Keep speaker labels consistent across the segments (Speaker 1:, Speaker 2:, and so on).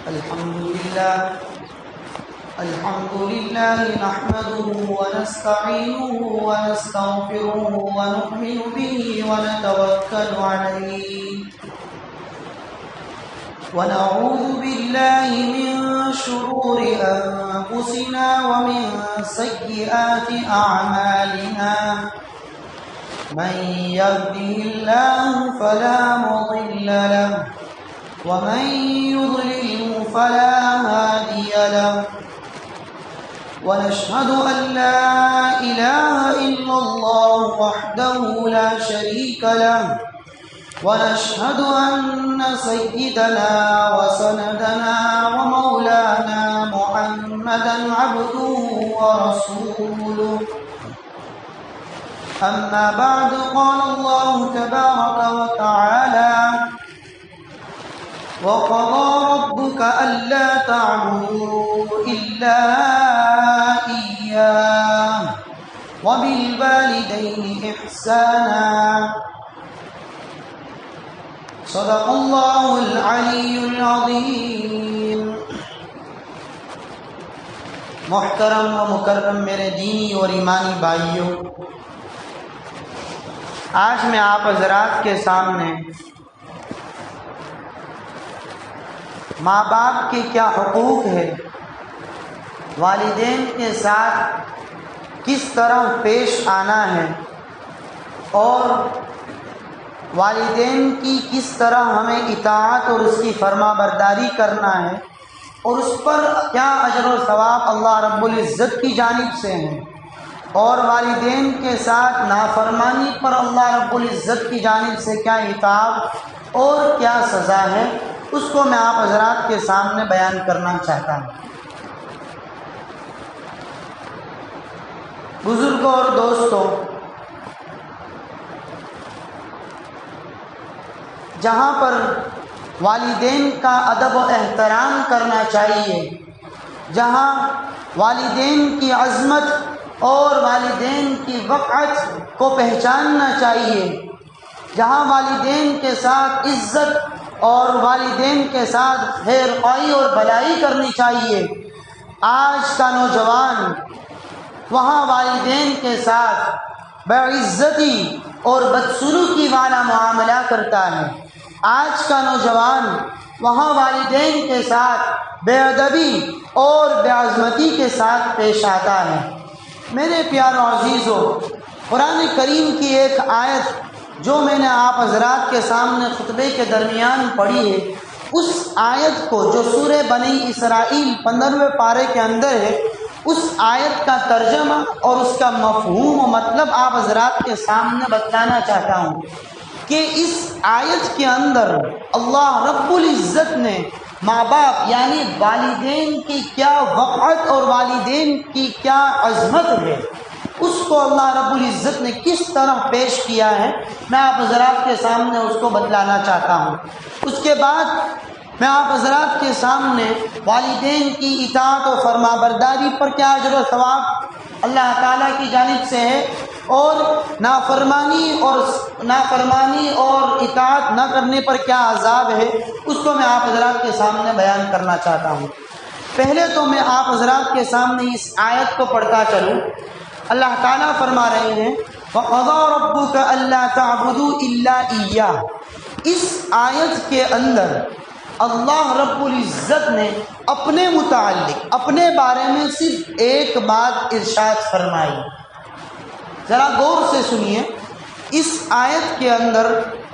Speaker 1: الحمد لله نحمده ونستعينه ونستغفره ونؤمن به ونتوكل عليه ونعوذ بالله من شرور أنفسنا ومن سيئات أعمالنا من يهده الله فلا مضل له ومن يضلله فلا هادي له ونشهد أن لا إله إلا الله وحده لا شريك له ونشهد أن سيدنا وسندنا ومولانا محمدا عبده ورسوله أما بعد قال الله تبارك وتعالى وقضى ربك ألا تعبدوا إلا إياه وبالوالدين إحسانا صدق الله العلي العظيم. محترم و مکرم میرے دینی اور ایمانی بھائیوں، آج میں آپ حضرات کے سامنے ماں باپ کے کیا حقوق ہے، والدین کے ساتھ کس طرح پیش آنا ہے اور والدین کی کس طرح ہمیں اطاعت اور اس کی فرما برداری کرنا ہے اور اس پر کیا اجر و ثواب اللہ رب العزت کی جانب سے ہیں، اور والدین کے ساتھ نافرمانی پر اللہ رب العزت کی جانب سے کیا عقاب اور کیا سزا ہے، اس کو میں آپ حضرات کے سامنے بیان کرنا چاہتا ہوں. بزرگوں اور دوستوں، جہاں پر والدین کا ادب و احترام کرنا چاہیے، جہاں والدین کی عظمت اور والدین کی وقعت کو پہچاننا چاہیے، جہاں والدین کے ساتھ عزت اور والدین کے ساتھ خیر خواہی اور بھلائی کرنی چاہیے، آج کا نوجوان وہاں والدین کے ساتھ بے عزتی اور بدسلوکی والا معاملہ کرتا ہے. آج کا نوجوان وہاں والدین کے ساتھ بے ادبی اور بے عظمتی کے ساتھ پیش آتا ہے. میرے پیارو عزیزو، قرآن کریم کی ایک آیت جو میں نے آپ حضرات کے سامنے خطبے کے درمیان پڑھی ہے، اس آیت کو جو سورہ بنی اسرائیل 15ویں پارے کے اندر ہے، اس آیت کا ترجمہ اور اس کا مفہوم و مطلب آپ حضرات کے سامنے بتلانا چاہتا ہوں کہ اس آیت کے اندر اللہ رب العزت نے ماں باپ یعنی والدین کی کیا وقعت اور والدین کی کیا عظمت ہے، اس کو اللہ رب العزت نے کس طرح پیش کیا ہے، میں آپ حضرات کے سامنے اس کو بتلانا چاہتا ہوں. اس کے بعد میں آپ حضرات کے سامنے والدین کی اطاعت و فرما برداری پر کیا اجر و ثواب اللہ تعالیٰ کی جانب سے ہے اور نافرمانی اور اطاعت نہ کرنے پر کیا عذاب ہے، اس کو میں آپ حضرات کے سامنے بیان کرنا چاہتا ہوں. پہلے تو میں آپ حضرات کے سامنے اس آیت کو پڑھتا چلوں. اللہ تعالیٰ فرما رہے ہیں وَقَضَى رَبُّكَ أَلَّا تَعْبُدُوا إِلَّا إِيَّاهُ. اس آیت کے اندر اللہ رب العزت نے اپنے متعلق اپنے بارے میں صرف ایک بات ارشاد فرمائی. ذرا غور سے سنیے، اس آیت کے اندر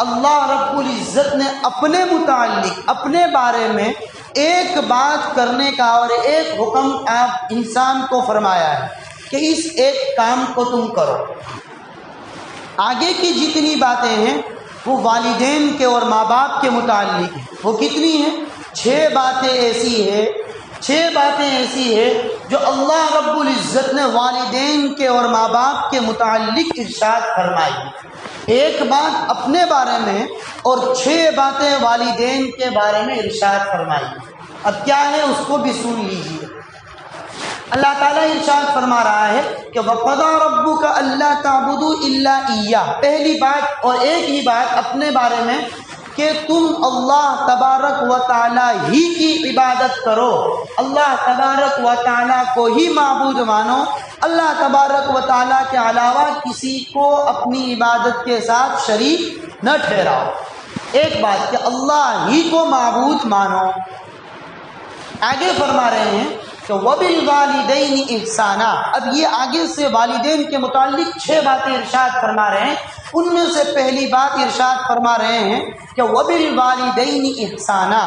Speaker 1: اللہ رب العزت نے اپنے متعلق اپنے بارے میں ایک بات کرنے کا اور ایک حکم آپ انسان کو فرمایا ہے کہ اس ایک کام کو تم کرو. آگے کی جتنی باتیں ہیں وہ والدین کے اور ماں باپ کے متعلق ہیں. وہ کتنی ہیں؟ 6 باتیں ایسی ہیں جو اللہ رب العزت نے والدین کے اور ماں باپ کے متعلق ارشاد فرمائی. ایک بات اپنے بارے میں اور 6 باتیں والدین کے بارے میں ارشاد فرمائی. اب کیا ہے اس کو بھی سن لیجیے. اللہ تعالیٰ ارشاد فرما رہا ہے کہ وَقَضَى رَبُّكَ أَلَّا تَعْبُدُوا إِلَّا إِيَّاهُ. پہلی بات اور ایک ہی بات اپنے بارے میں کہ تم اللہ تبارک و تعالی ہی کی عبادت کرو، اللہ تبارک و تعالی کو ہی معبود مانو، اللہ تبارک و تعالی کے علاوہ کسی کو اپنی عبادت کے ساتھ شریک نہ ٹھہراؤ۔ ایک بات کہ اللہ ہی کو معبود مانو۔ آگے فرما رہے ہیں کہ وَبِالْوَالِدَيْنِ احسانا۔ اب یہ آگے سے والدین کے متعلق 6 باتیں ارشاد فرما رہے ہیں، ان میں سے پہلی بات ارشاد فرما رہے ہیں کہ وَبِالْوَالِدَيْنِ احسانا،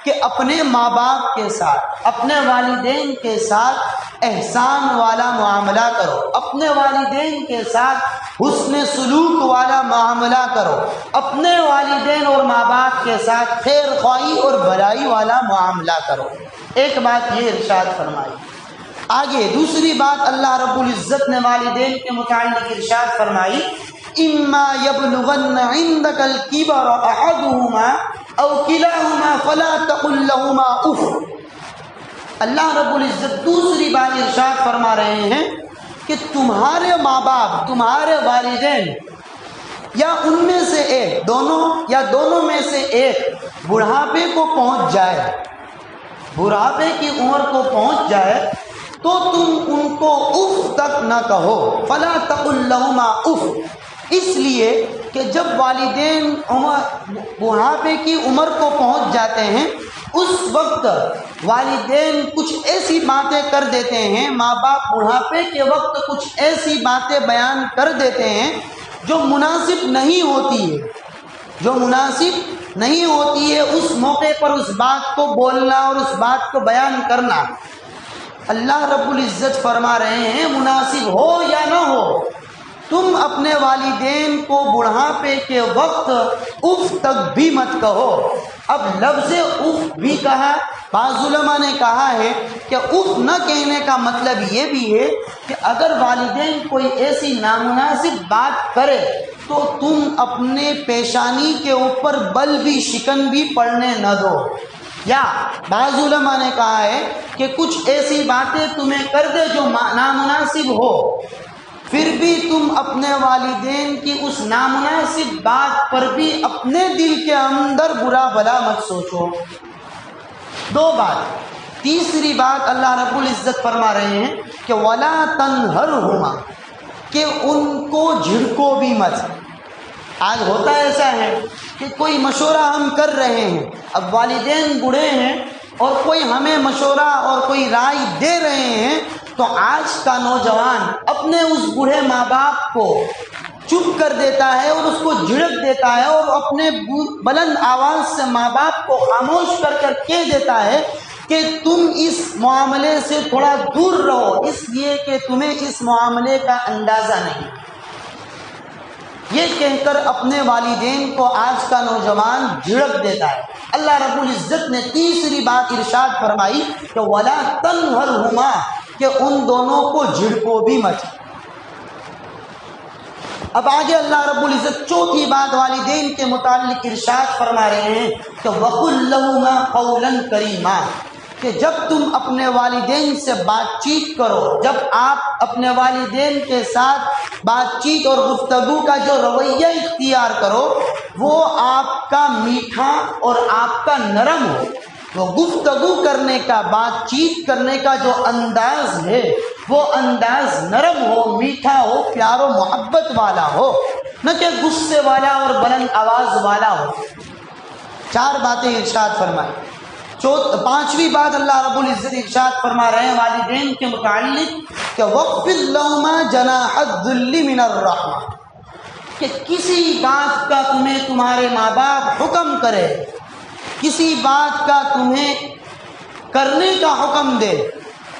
Speaker 1: کہ اپنے ماں باپ کے ساتھ، اپنے والدین کے ساتھ احسان والا معاملہ کرو، اپنے والدین کے ساتھ حسن سلوک والا معاملہ کرو، اپنے والدین اور ماں باپ کے ساتھ خیر خواہی اور بھلائی والا معاملہ کرو۔ ایک بات یہ ارشاد فرمائی۔ آگے دوسری بات اللہ رب العزت نے والدین کے متعلق ارشاد فرمائی، اما یبلغن عندک الکبر احدہما او کلاہما فلا تقل لہما اف۔ اللہ رب العزت دوسری بات ارشاد فرما رہے ہیں کہ تمہارے ماں باپ، تمہارے والدین، یا ان میں سے ایک، دونوں یا دونوں میں سے ایک بڑھاپے کو پہنچ جائے، بڑھاپے کی عمر کو پہنچ جائے تو تم ان کو اف تک نہ کہو، فلا تقل لہما اف، اس لیے کہ جب والدین بڑھاپے کی عمر کو پہنچ جاتے ہیں اس وقت والدین کچھ ایسی باتیں کر دیتے ہیں، ماں باپ بڑھاپے کے وقت کچھ ایسی باتیں بیان کر دیتے ہیں جو مناسب نہیں ہوتی ہے، جو مناسب نہیں ہوتی ہے، اس موقع پر اس بات کو بولنا اور اس بات کو بیان کرنا۔ اللہ رب العزت فرما رہے ہیں مناسب ہو یا نہ ہو، تم اپنے والدین کو بڑھاپے کے وقت اف تک بھی مت کہو۔ اب لفظ اف بھی کہا، بعض علماء نے کہا ہے کہ اف نہ کہنے کا مطلب یہ بھی ہے کہ اگر والدین کوئی ایسی نامناسب بات کرے تو تم اپنے پیشانی کے اوپر بل بھی شکن بھی پڑنے نہ دو، یا بعض علماء نے کہا ہے کہ کچھ ایسی باتیں تمہیں کر دے جو نامناسب ہو، پھر بھی تم اپنے والدین کی اس نامناسب بات پر بھی اپنے دل کے اندر برا بھلا مت سوچو۔ دو بات۔ تیسری بات اللہ رب العزت فرما رہے ہیں کہ وَلَا تَنْهَرْهُمَا، کہ ان کو جھڑکو بھی مت۔ آج ہوتا ایسا ہے کہ کوئی مشورہ ہم کر رہے ہیں، اب والدین بوڑھے ہیں اور کوئی ہمیں مشورہ اور کوئی رائے دے رہے ہیں تو آج کا نوجوان اپنے اس بوڑھے ماں باپ کو چپ کر دیتا ہے اور اس کو جھڑک دیتا ہے اور اپنے بلند آواز سے ماں باپ کو خاموش کر کر کہہ دیتا ہے کہ تم اس معاملے سے تھوڑا دور رہو، اس لیے کہ تمہیں اس معاملے کا اندازہ نہیں۔ یہ کہہ کر اپنے والدین کو آج کا نوجوان جھڑک دیتا ہے۔ اللہ رب العزت نے تیسری بات ارشاد فرمائی کہ وَلَا تَنْهَرْهُمَا، کہ ان دونوں کو جھڑکو بھی مت۔ اب آگے اللہ رب العزت چوتھی بات والدین کے متعلق ارشاد فرما رہے ہیں کہ وَقُلْ لَهُمَا قَوْلًا كَرِيمًا، کہ جب تم اپنے والدین سے بات چیت کرو، جب آپ اپنے والدین کے ساتھ بات چیت اور گفتگو کا جو رویہ اختیار کرو وہ آپ کا میٹھا اور آپ کا نرم ہو، وہ گفتگو کرنے کا، بات چیت کرنے کا جو انداز ہے وہ انداز نرم ہو، میٹھا ہو، پیار و محبت والا ہو، نہ کہ غصے والا اور بلند آواز والا ہو۔ 4 باتیں ارشاد فرمائیں۔ پانچویں بات اللہ رب العزت ارشاد فرما رہے ہیں والدین کے متعلق کہ وَاخْفِضْ لَهُمَا جَنَاحَ الذُّلِّ مِنَ الرَّحْمَةِ، کہ کسی بات کا تمہیں تمہارے ماں باپ حکم کرے، کسی بات کا تمہیں کرنے کا حکم دے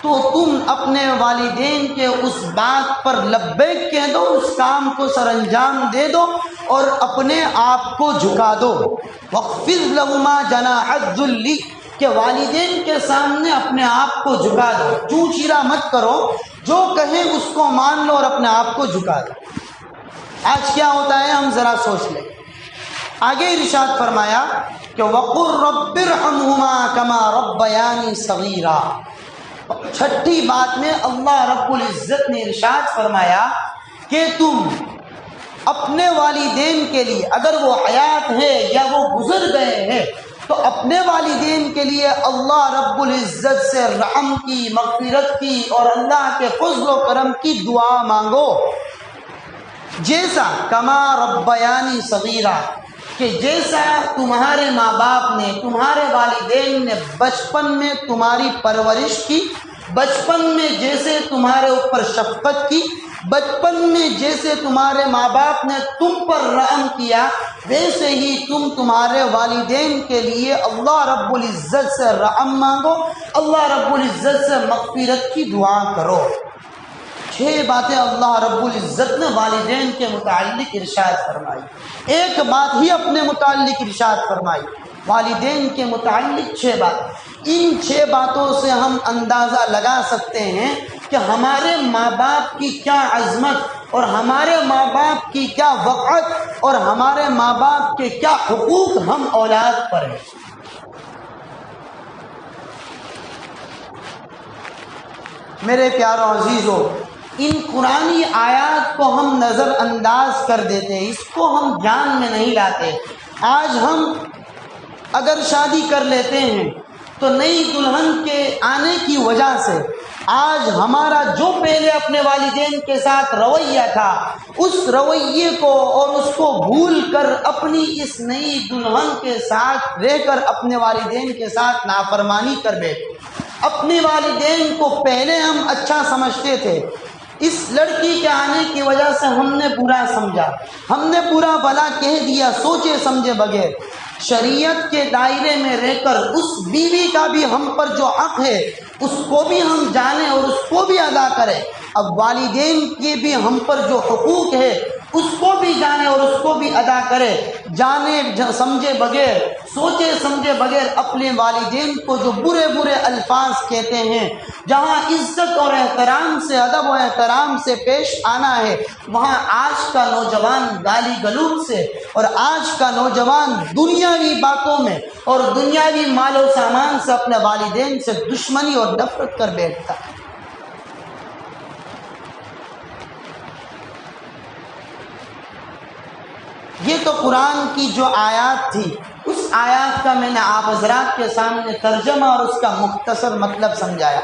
Speaker 1: تو تم اپنے والدین کے اس بات پر لبیک کہہ دو، اس کام کو سر انجام دے دو اور اپنے آپ کو جھکا دو۔ وَاخْفِضْ لَهُمَا جَنَاحَ الذُّلِّ، کہ والدین کے سامنے اپنے آپ کو جھکا دو، چوں چیرا مت کرو، جو کہیں اس کو مان لو اور اپنے آپ کو جھکا دو۔ آج کیا ہوتا ہے ہم ذرا سوچ لیں۔ آگے ارشاد فرمایا کہ وَقُلْ رَبِّ ارْحَمْهُمَا كَمَا رَبَّيَانِي صَغِيرًا، چھٹی بات میں اللہ رب العزت نے ارشاد فرمایا کہ تم اپنے والدین کے لیے اگر وہ حیات ہے یا وہ گزر گئے ہیں تو اپنے والدین کے لیے اللہ رب العزت سے رحم کی، مغفرت کی اور اللہ کے فضل و کرم کی دعا مانگو. جیسا کما ربیانی صغیرہ، کہ جیسا تمہارے ماں باپ نے، تمہارے والدین نے بچپن میں تمہاری پرورش کی، بچپن میں جیسے تمہارے اوپر شفقت کی، بچپن میں جیسے تمہارے ماں باپ نے تم پر رحم کیا، ویسے ہی تم تمہارے والدین کے لیے اللہ رب العزت سے رحم مانگو، اللہ رب العزت سے مغفرت کی دعا کرو. 6 باتیں اللہ رب العزت نے والدین کے متعلق ارشاد فرمائی. ایک بات ہی اپنے متعلق ارشاد فرمائی، والدین کے متعلق 6 بات. ان 6 باتوں سے ہم اندازہ لگا سکتے ہیں کہ ہمارے ماں باپ کی کیا عظمت اور ہمارے ماں باپ کی کیا وقعت اور ہمارے ماں باپ کے کیا حقوق ہم اولاد پر ہیں. میرے پیارو عزیزو، ان قرآنی آیات کو ہم نظر انداز کر دیتے ہیں، اس کو ہم جان میں نہیں لاتے. آج ہم اگر شادی کر لیتے ہیں تو نئی دلہن کے آنے کی وجہ سے آج ہمارا جو پہلے اپنے والدین کے ساتھ رویہ تھا، اس رویے کو اور اس کو بھول کر اپنی اس نئی دلہن کے ساتھ رہ کر اپنے والدین کے ساتھ نافرمانی کر بیٹھے. اپنے والدین کو پہلے ہم اچھا سمجھتے تھے، اس لڑکی کے آنے کی وجہ سے ہم نے برا سمجھا، ہم نے برا بھلا کہہ دیا سوچے سمجھے بغیر. شریعت کے دائرے میں رہ کر اس بیوی کا بھی ہم پر جو حق ہے اس کو بھی ہم جانیں اور اس کو بھی ادا کریں. اب والدین کے بھی ہم پر جو حقوق ہے اس کو بھی جانیں اور اس کو بھی ادا کرے. جانے سمجھے بغیر، سوچے سمجھے بغیر اپنے والدین کو جو برے برے الفاظ کہتے ہیں، جہاں عزت اور احترام سے، ادب و احترام سے پیش آنا ہے، وہاں آج کا نوجوان گالی گلوچ سے اور آج کا نوجوان دنیاوی باتوں میں اور دنیاوی مال و سامان سے اپنے والدین سے دشمنی اور نفرت کر بیٹھتا ہے. یہ تو قرآن کی جو آیات تھی، اس آیات کا میں نے آپ حضرات کے سامنے ترجمہ اور اس کا مختصر مطلب سمجھایا.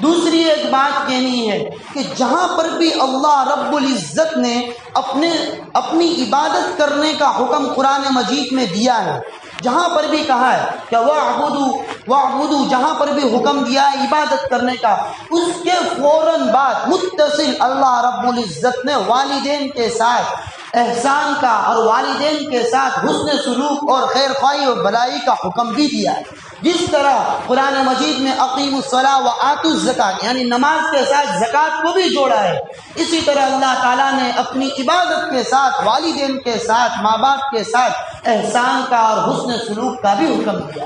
Speaker 1: دوسری ایک بات کہنی ہے کہ جہاں پر بھی اللہ رب العزت نے اپنی عبادت کرنے کا حکم قرآن مجید میں دیا ہے، جہاں پر بھی کہا ہے کہ وَاعْبُدُوا، جہاں پر بھی حکم دیا ہے عبادت کرنے کا، اس کے فوراً بعد متصل اللہ رب العزت نے والدین کے ساتھ احسان کا اور والدین کے ساتھ حسن سلوک اور خیر خواہی اور بھلائی کا حکم بھی دیا ہے. جس طرح قرآن مجید میں اقیموا الصلاۃ وآتوا الزکاۃ یعنی نماز کے ساتھ زکوٰۃ کو بھی جوڑا ہے، اسی طرح اللہ تعالیٰ نے اپنی عبادت کے ساتھ والدین کے ساتھ ماں باپ کے ساتھ احسان کا اور حسن سلوک کا بھی حکم دیا.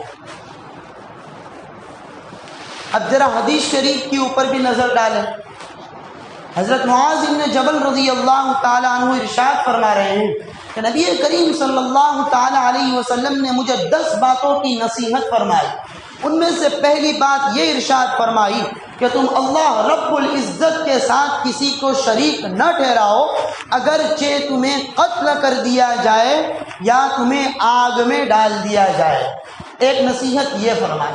Speaker 1: اب ذرا حدیث شریف کے اوپر بھی نظر ڈالیں. حضرت معاذ بن جبل رضی اللہ تعالی عنہ ارشاد فرما رہے ہیں کہ نبی کریم صلی اللہ تعالی علیہ وسلم نے مجھے 10 باتوں کی نصیحت فرمائی. ان میں سے پہلی بات یہ ارشاد فرمائی کہ تم اللہ رب العزت کے ساتھ کسی کو شریک نہ ٹھہراؤ، اگرچہ تمہیں قتل کر دیا جائے یا تمہیں آگ میں ڈال دیا جائے. ایک نصیحت یہ فرمائی.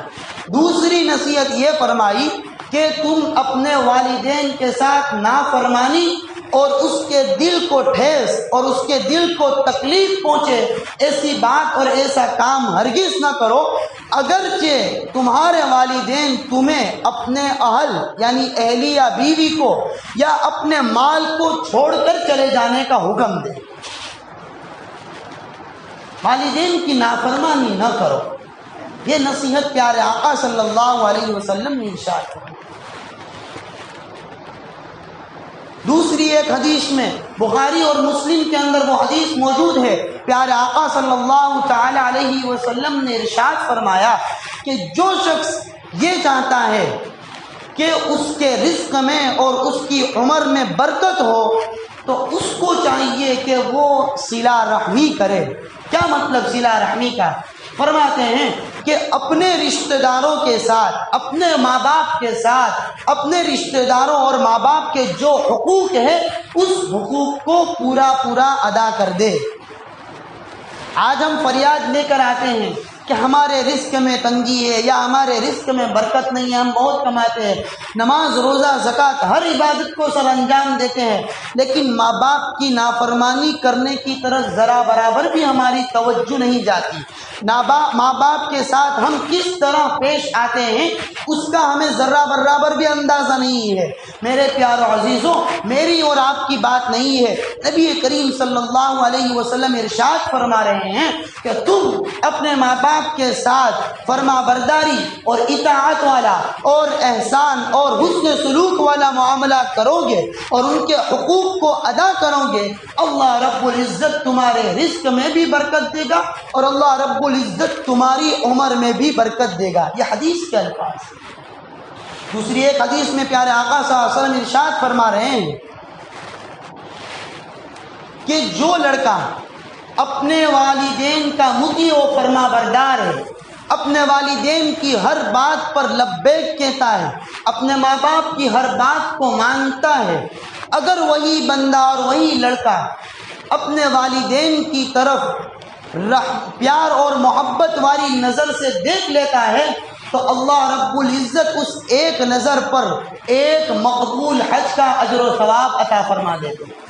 Speaker 1: دوسری نصیحت یہ فرمائی کہ تم اپنے والدین کے ساتھ نافرمانی اور اس کے دل کو ٹھیس اور اس کے دل کو تکلیف پہنچے ایسی بات اور ایسا کام ہرگز نہ کرو، اگرچہ تمہارے والدین تمہیں اپنے اہل یعنی اہلیہ بیوی کو یا اپنے مال کو چھوڑ کر چلے جانے کا حکم دے. والدین کی نافرمانی نہ کرو، یہ نصیحت پیارے آقا صلی اللہ علیہ وسلم نے ارشاد کی. دوسری ایک حدیث میں بخاری اور مسلم کے اندر وہ حدیث موجود ہے، پیارے آقا صلی اللہ تعالی علیہ وسلم نے ارشاد فرمایا کہ جو شخص یہ چاہتا ہے کہ اس کے رزق میں اور اس کی عمر میں برکت ہو تو اس کو چاہیے کہ وہ صلہ رحمی کرے. کیا مطلب صلہ رحمی کا؟ فرماتے ہیں کہ اپنے رشتہ داروں کے ساتھ، اپنے ماں باپ کے ساتھ، اپنے رشتہ داروں اور ماں باپ کے جو حقوق ہے اس حقوق کو پورا ادا کر دے۔ آج ہم فریاد لے کر آتے ہیں کہ ہمارے رزق میں تنگی ہے یا ہمارے رزق میں برکت نہیں ہے، ہم بہت کماتے ہیں، نماز روزہ زکوٰۃ ہر عبادت کو سر انجام دیتے ہیں، لیکن ماں باپ کی نافرمانی کرنے کی طرف ذرا برابر بھی ہماری توجہ نہیں جاتی۔ ماں باپ کے ساتھ ہم کس طرح پیش آتے ہیں اس کا ہمیں ذرا برابر بھی اندازہ نہیں ہے۔ میرے پیارو عزیزوں، میری اور آپ کی بات نہیں ہے، نبی کریم صلی اللہ علیہ وسلم ارشاد فرما رہے ہیں کہ تم اپنے ماں باپ کے ساتھ فرما برداری اور اطاعت والا اور احسان اور حسن سلوک والا معاملہ کرو گے اور ان کے حقوق کو ادا کرو گے، اللہ رب العزت تمہارے رزق میں بھی برکت دے گا اور اللہ رب العزت تمہاری عمر میں بھی برکت دے گا۔ یہ حدیث کے الفاظ۔ دوسری ایک حدیث میں پیارے آقا صلی اللہ علیہ وسلم ارشاد فرما رہے ہیں کہ جو لڑکا اپنے والدین کا مطیع و فرما بردار ہے، اپنے والدین کی ہر بات پر لبیک کہتا ہے، اپنے ماں باپ کی ہر بات کو مانتا ہے، اگر وہی بندہ اور وہی لڑکا اپنے والدین کی طرف پیار اور محبت والی نظر سے دیکھ لیتا ہے تو اللہ رب العزت اس ایک نظر پر ایک مقبول حج کا اجر و ثواب عطا فرما دیتے ہیں۔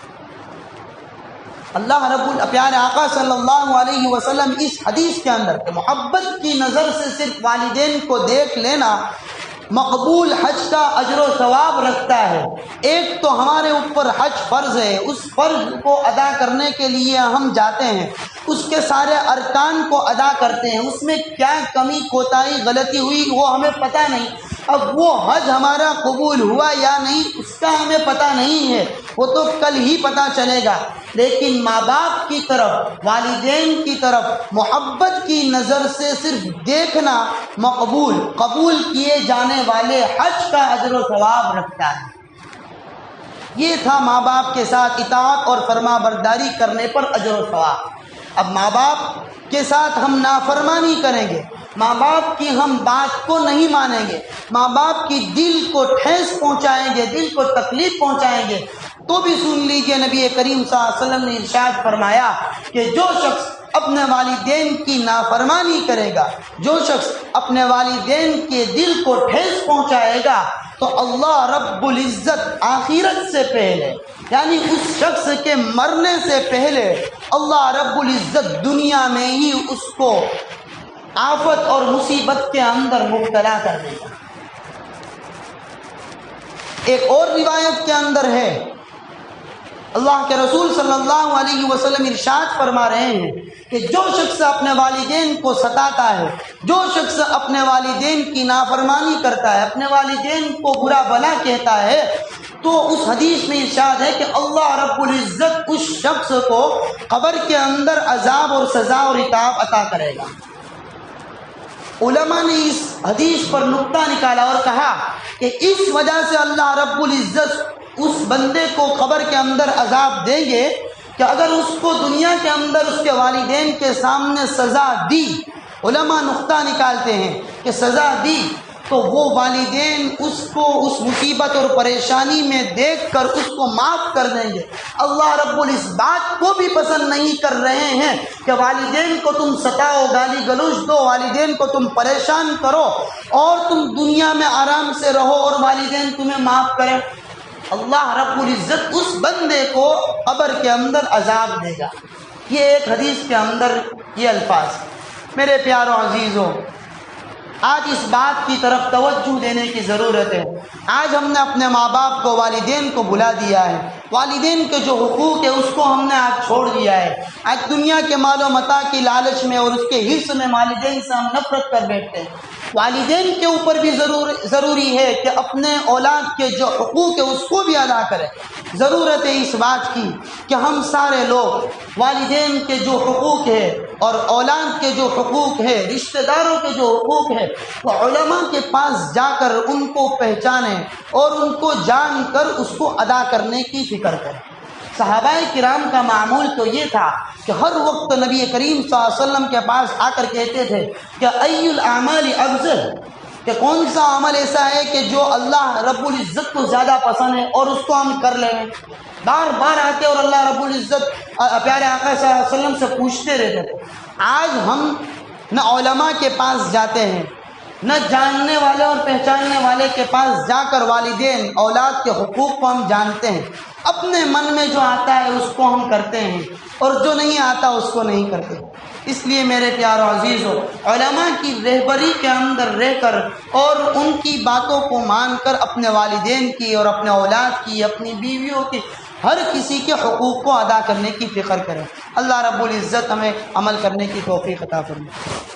Speaker 1: اللہ پیارے آقا صلی اللہ علیہ وسلم اس حدیث کے اندر کہ محبت کی نظر سے صرف والدین کو دیکھ لینا مقبول حج کا اجر و ثواب رکھتا ہے۔ ایک تو ہمارے اوپر حج فرض ہے، اس فرض کو ادا کرنے کے لیے ہم جاتے ہیں، اس کے سارے ارکان کو ادا کرتے ہیں، اس میں کیا کمی کوتاہی غلطی ہوئی وہ ہمیں پتہ نہیں، اب وہ حج ہمارا قبول ہوا یا نہیں اس کا ہمیں پتہ نہیں ہے، وہ تو کل ہی پتہ چلے گا، لیکن ماں باپ کی طرف، والدین کی طرف محبت کی نظر سے صرف دیکھنا قبول کیے جانے والے حج کا اجر و ثواب رکھتا ہے۔ یہ تھا ماں باپ کے ساتھ اطاعت اور فرما برداری کرنے پر اجر و ثواب۔ اب ماں باپ کے ساتھ ہم نافرمانی کریں گے، ماں باپ کی ہم بات کو نہیں مانیں گے، ماں باپ کی دل کو ٹھیس پہنچائیں گے، دل کو تکلیف پہنچائیں گے، تو بھی سن لیجئے نبی کریم صلی اللہ علیہ وسلم نے ارشاد فرمایا کہ جو شخص اپنے والدین کی نافرمانی کرے گا، جو شخص اپنے والدین کے دل کو ٹھیس پہنچائے گا تو اللہ رب العزت آخرت سے پہلے یعنی اس شخص کے مرنے سے پہلے اللہ رب العزت دنیا میں ہی اس کو آفت اور مصیبت کے اندر مبتلا کر دے گا۔ ایک اور روایت کے اندر ہے، اللہ کے رسول صلی اللہ علیہ وسلم ارشاد فرما رہے ہیں کہ جو شخص اپنے والدین کو ستاتا ہے، جو شخص اپنے والدین کی نافرمانی کرتا ہے، اپنے والدین کو برا بھلا کہتا ہے، تو اس حدیث میں ارشاد ہے کہ اللہ رب العزت اس شخص کو قبر کے اندر عذاب اور سزا اور عقاب عطا کرے گا۔ علماء نے اس حدیث پر نقطہ نکالا اور کہا کہ اس وجہ سے اللہ رب العزت اس بندے کو قبر کے اندر عذاب دیں گے کہ اگر اس کو دنیا کے اندر اس کے والدین کے سامنے سزا دی، علماء نقطہ نکالتے ہیں کہ سزا دی تو وہ والدین اس کو اس مصیبت اور پریشانی میں دیکھ کر اس کو معاف کر دیں گے۔ اللہ رب العزت اس بات کو بھی پسند نہیں کر رہے ہیں کہ والدین کو تم ستاؤ، گالی گلوچ دو، والدین کو تم پریشان کرو اور تم دنیا میں آرام سے رہو اور والدین تمہیں معاف کریں۔ اللہ رب العزت اس بندے کو قبر کے اندر عذاب دے گا۔ یہ ایک حدیث کے اندر یہ الفاظ۔ میرے پیارو عزیزوں، آج اس بات کی طرف توجہ دینے کی ضرورت ہے۔ آج ہم نے اپنے ماں باپ کو، والدین کو بھلا دیا ہے، والدین کے جو حقوق ہے اس کو ہم نے آج چھوڑ دیا ہے۔ آج دنیا کے مال و متاع کی لالچ میں اور اس کے حرص میں والدین سے ہم نفرت کر بیٹھتے ہیں۔ والدین کے اوپر بھی ضروری ہے کہ اپنے اولاد کے جو حقوق ہے اس کو بھی ادا کریں۔ ضرورت ہے اس بات کی کہ ہم سارے لوگ والدین کے جو حقوق ہے اور اولاد کے جو حقوق ہے، رشتہ داروں کے جو حقوق ہے، وہ علماء کے پاس جا کر ان کو پہچانیں اور ان کو جان کر اس کو ادا کرنے کی فکر کریں۔ صحابہ کرام کا معمول تو یہ تھا کہ ہر وقت نبی کریم صلی اللہ علیہ وسلم کے پاس آ کر کہتے تھے کہ ای الاعمال افضل، کہ کون سا عمل ایسا ہے کہ جو اللہ رب العزت کو زیادہ پسند ہے اور اس کو ہم کر لیں۔ بار بار آتے اور اللہ رب العزت پیارے آقا صلی اللہ علیہ وسلم سے پوچھتے رہتے تھے۔ آج ہم نہ علماء کے پاس جاتے ہیں، نہ جاننے والے اور پہچاننے والے کے پاس جا کر والدین اولاد کے حقوق کو ہم جانتے ہیں، اپنے من میں جو آتا ہے اس کو ہم کرتے ہیں اور جو نہیں آتا اس کو نہیں کرتے۔ اس لیے میرے پیارو عزیزو، علماء کی رہبری کے اندر رہ کر اور ان کی باتوں کو مان کر اپنے والدین کی اور اپنے اولاد کی، اپنی بیویوں کی، ہر کسی کے حقوق کو ادا کرنے کی فکر کریں۔ اللہ رب العزت ہمیں عمل کرنے کی توفیق عطا فرمائے۔